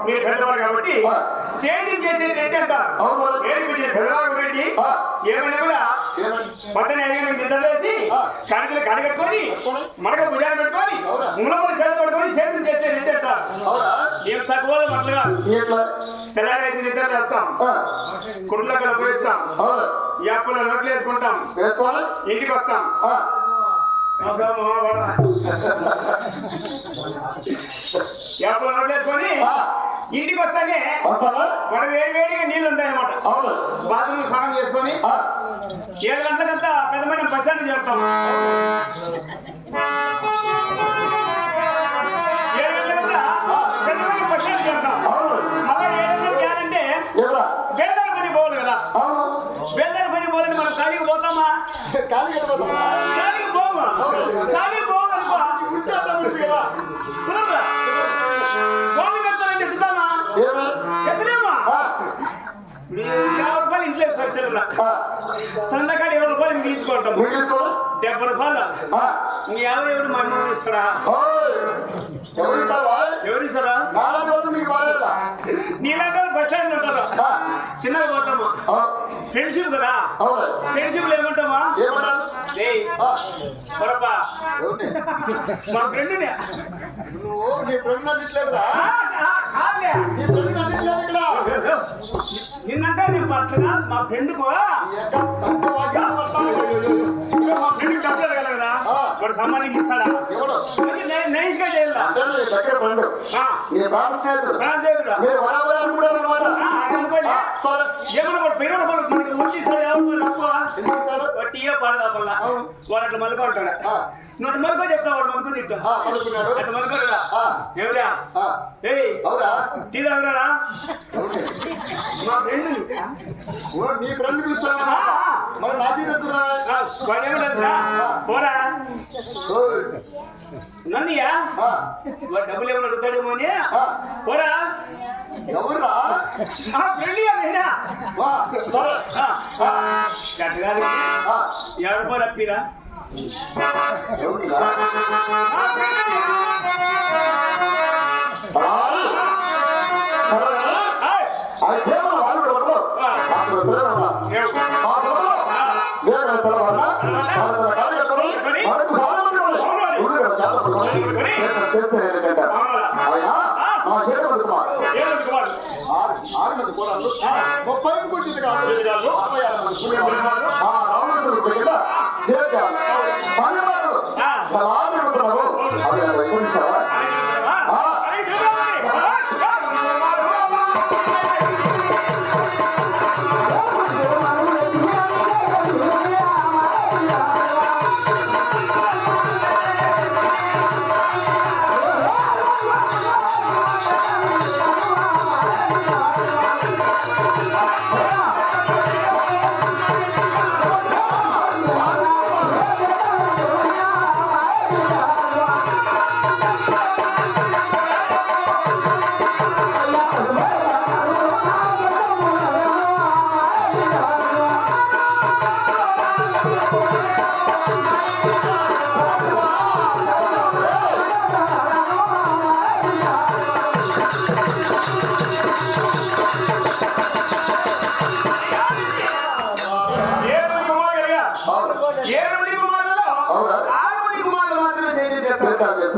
మీరు పెద్దవారు కాబట్టి సేద్యం చేసేది రెడ్డి అంటారు. పెద్దవారు రెడ్డి ఏమైనా కూడా పట్టణ నిద్రలేసి కడగలు కడగట్టుకొని మడక భుజాలు పెట్టుకొని మునమలు చేతులు పట్టుకొని సేద్యం చేసే రెడ్డి అంటారు. మేము తక్కువ అట్లుగా తెల్లారైతే నిద్ర చేస్తాం, కుటుంబలో పోయిస్తాం, యాప్లో నోట్లు వేసుకుంటాం, ఇంటికి వస్తాం. యాప్లో నోట్లు వేసుకొని ఇంటికి వస్తానే మన వేడిగా నీళ్ళు ఉంటాయి అన్నమాట. బాత్రూమ్ స్నానం చేసుకొని 7 గంటలకంతా పెద్దమైన బస్టాండ్ చేరుతాం. 7 గంటలకంతా పెద్దమైన బస్టాండ్ చేరుతాం. మళ్ళీ 7 గంటలకి ఏంటంటే బేల్దారి పని పోవాలి కదా. బేల్దారి పని పోవాలంటే మనం ఖాళీకి పోతామా? ఖాళీకి పోమా? ఖాళీకి పోవాలనుకో స్వామి పెడతానంటే ఎత్తుతామా? ఎత్తలేమా? 50 రూపాయలు ఇంట్లో ఖర్చులు సన్నకాడ 20 రూపాయలు మిగిలించుకుంటాం. 70 రూపాయలు 50 ఎవరు మా అమ్మ ఇస్తాడా? ఎవరు ఇస్తారా? నీలాంటి బస్ స్టాండ్ ఉంటారు, చిన్నగా పోతాము. ఫ్రెండ్షిప్ కదా, ఫ్రెండ్షిప్ ఏమంటామా? పొరపా మా ఫ్రెండ్ నిన్నంటే నేను పట్లగా మా ఫ్రెండ్ మా ఫ్రెండ్ డబ్బులు అడగలగదా, వాడు సంబంధించి ఇస్తాడా? నైస్ గా చేయాలా? ఏమన్నా వాడు పేరు మనకి వచ్చి టీయో పాడదాపల్లా వాడు అట్లా మలుకో ఉంటాడు. నువ్వు మలుకో చెప్తా, వాడు మలుకో తిట్టా అట్లా మలుకోరా. ఏమిరా టీ తాగురా మా ఫ్రెండ్ నీ ఫ్రెండ్ వాడు ఏమిటా పోరా నన్నయ్యా వాడు డబ్బులు ఏమన్నా అడుగుతాడేమో అని పోరా. ఎవరురా? మా ఫ్రెండ్ అయినా 50 రూపాయలు అప్పిరా. Yeah.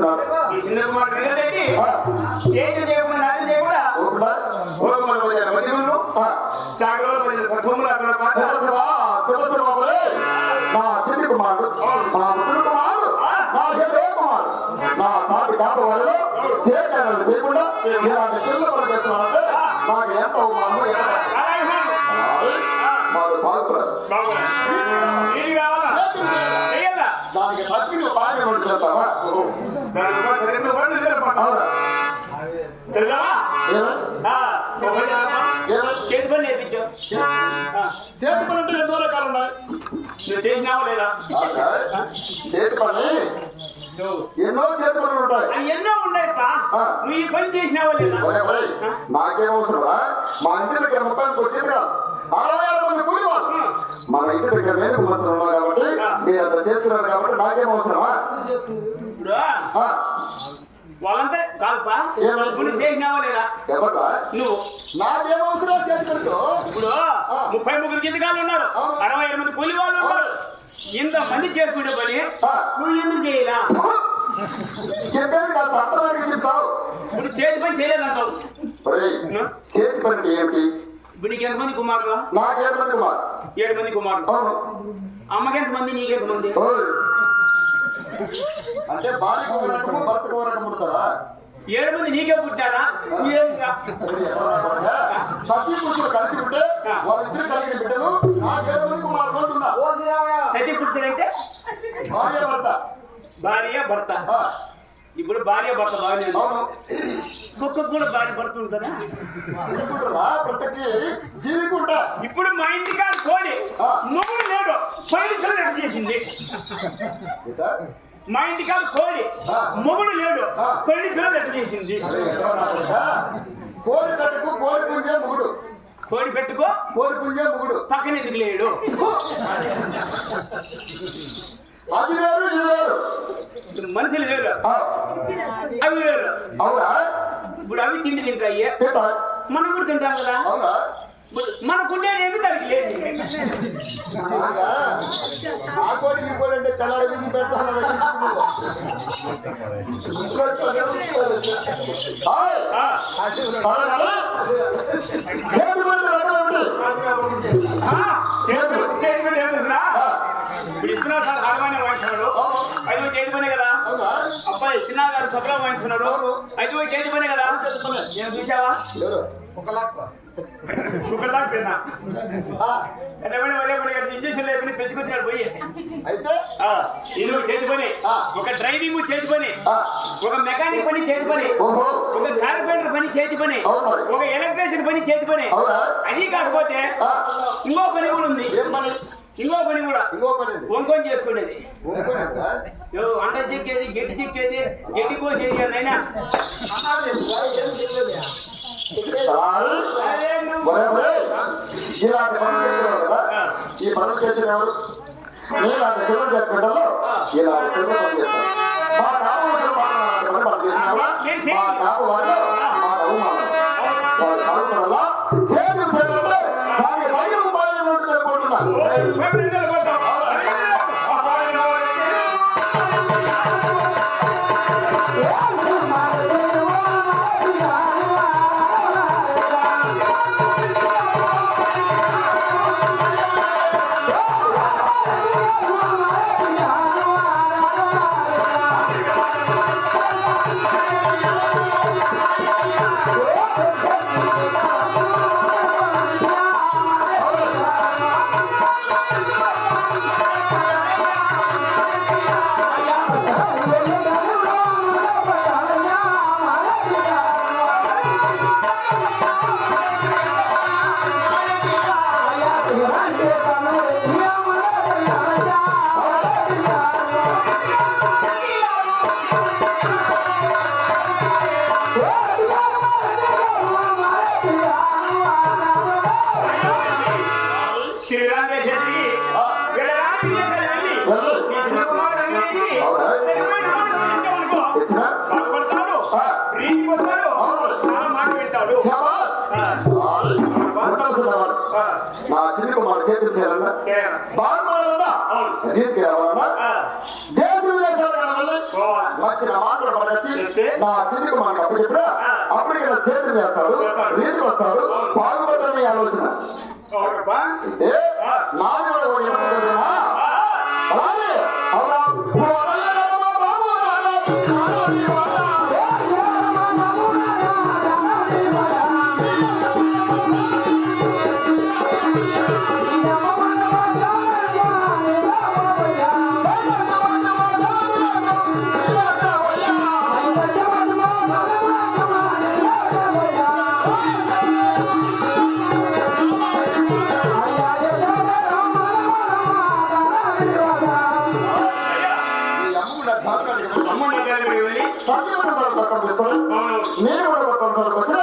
చేస్తున్నాడు. ఈ చిన్న కుమారుడు వెంకటరెడ్డి సేద్యం చేయకుండా నాట్యం చేయకుండా భోగములు పోయిన మధ్యములు సాగరంలో పోయిన సొమ్ములు అక్కడ నా చిన్ని కుమారుడు, నా ముసలి కుమారుడు, నా పెద్ద కుమారుడు, నా తాటి కాప వాళ్ళు సేకరణలు చేయకుండా ఇలాంటి చిన్న చేస్తున్నాడంటే నాకు ఎంత అవమానమో మాకు బాగుపడదు. దానికి తప్పి నువ్వు బాగా చెప్తావా? చేతి పని నేర్పించావు. చేతి పని అంటే ఎన్నో రకాలు ఉన్నాయి. నువ్వు చేసినావా లేదా? చేతి పని ఎన్నో చేతి పనులు ఉంటాయి. ఎన్నో ఉన్నాయి. నువ్వు ఈ పని చేసినావా లేదా? నాకేమవసరమా? మా ఇంటి దగ్గర ముఖానికి వచ్చేది కాదు 66 మంది కూలి వాళ్ళు. మన ఇంటి దగ్గర నేను కుమ్మతులు ఉన్నావు కాబట్టి నేను అంత చేస్తున్నాను కాబట్టి నాకేమవసరమా? వాళ్ళంతా కాదుపా, నువ్వు చేసినావా లేదా? ఎవరా నువ్వు? నాకేమవసరం చేతులతో? ఇప్పుడు 33 జిందగాళ్ళు ఉన్నారు, 68 మంది కూలి వాళ్ళు ఉన్నారు. ఇంత మంది చేసుకుంటే పని నువ్వు ఎందుకు చేయలా? చెప్పేది కాదు, అర్థమైంది చెప్తావు. ఇప్పుడు చేతి పని చేయలేదంటావు. చేతి పని ఏమిటి? ఇప్పుడు నీకు ఎంతమంది కుమారులు? నాకు 7 మంది కుమారు. 7 మంది కుమారులు. అమ్మకి ఎంతమంది, నీకెంతమంది? అంటే భార్యకు ఒక రకము, భర్తకు ఒక రకం పుడతారా? 7 మంది నీకే పుట్టారా? సతీ పురుషులు కలిసి ఉంటే వాళ్ళిద్దరు కలిగిన బిడ్డలు నాకు 7 మంది కుమారులు అంటున్నా. సతీ పురుషులంటే భార్య భర్త. భార్య భర్త. ఇప్పుడు భార్య భర్త బాగానే కుక్కకు కూడా భార్య భర్త ఉంటుందా? ప్రతి జీవికుంటా. ఇప్పుడు మా ఇంటి కాదు కోడి మొగుడు లేడు, పైన ఎట్లా చేసింది? మా ఇంటి కాదు కోడి మొగుడు లేడు, పైన పిల్లలు ఎట్లా చేసింది? కోడి పెట్టుకు కోడి పుంజే మొగుడు. కోడి పెట్టుకో కోడి పుంజే మొగుడు. పక్కన ఎందుకు లేడు? అది వేరు ఇది వేరు. మనుషులు వేరు, అవి వేరు. అవునా? ఇప్పుడు అవి తిండి తింటాయి, మనం కూడా తింటాం కదా. అవునా? మనకుండేది ఏమి దానికి లేదు. ఆ కోడి ఈ కోడి అంటే తెల్లారి విధి పెడతాను. ఇప్పుడు ఇస్తున్నా సార్ హార్మోనియం వాయించున్నాడు, 5 చేతి పనే కదా. అబ్బాయి చిన్న గారు తబలా వాయించున్నాడు, 5 చేతి పనే కదా. నేను చూసావా? ఇంజక్షన్ లేకుండా పెంచుకొచ్చినాడు పోయి. అయితే ఇది చేతి పని, ఒక డ్రైవింగ్ చేతి పని, ఒక మెకానిక్ పని చేతి పని, ఒక కార్పెంటర్ పని చేతి పని, ఒక ఎలక్ట్రీషియన్ పని చేతి పని. అది కాకపోతే ఇంకో పని కూడా ఉంది. ఇంకో పని కూడా వంకొని చేసుకునేది. అండ చెక్కేది, గడ్డి చెక్కేది, గడ్డి కోసేది అన్నైనా. ఇలాంటి పనులు చేసేవారు కదా. ఈ పనులు చేసిన ఎవరు? ఇలాంటి పిల్లలు చేసే బిడ్డలు ఇలాంటి పిల్లలు పనులు చేస్తారు. మా డాబు పనులు చేసినావా? మా డాబు వాళ్ళు మా అవమానం వాళ్ళు కాకుండా సేపు చేయాలంటే దాని రైలు బాగా జరుపుకుంటున్నారు. నా చిన్న కుమారు చేతులు చేయాలన్నా బాగుపడాలన్నా నీకు కావాలన్నా దేశ విదేశాలు కావాలి పోవాలి. వచ్చిన మాటలు పడేసి చేస్తే? నా చిన్నకు మనకు అప్పుడు చెప్పినా అప్పటికి నా చేతులు చేస్తాడు రీతికి వస్తాడు బాగుపడని ఆలోచన అవునప్పా. అయితే నాది కూడా ఓ ఎప్పుడు చదివినా అలాగే అవునా అమ్మ నా దగ్గరికి వెళ్ళి సత్యవంతులు పక్కన తీసుకొని అవును. నేను కూడా పక్కన వచ్చిన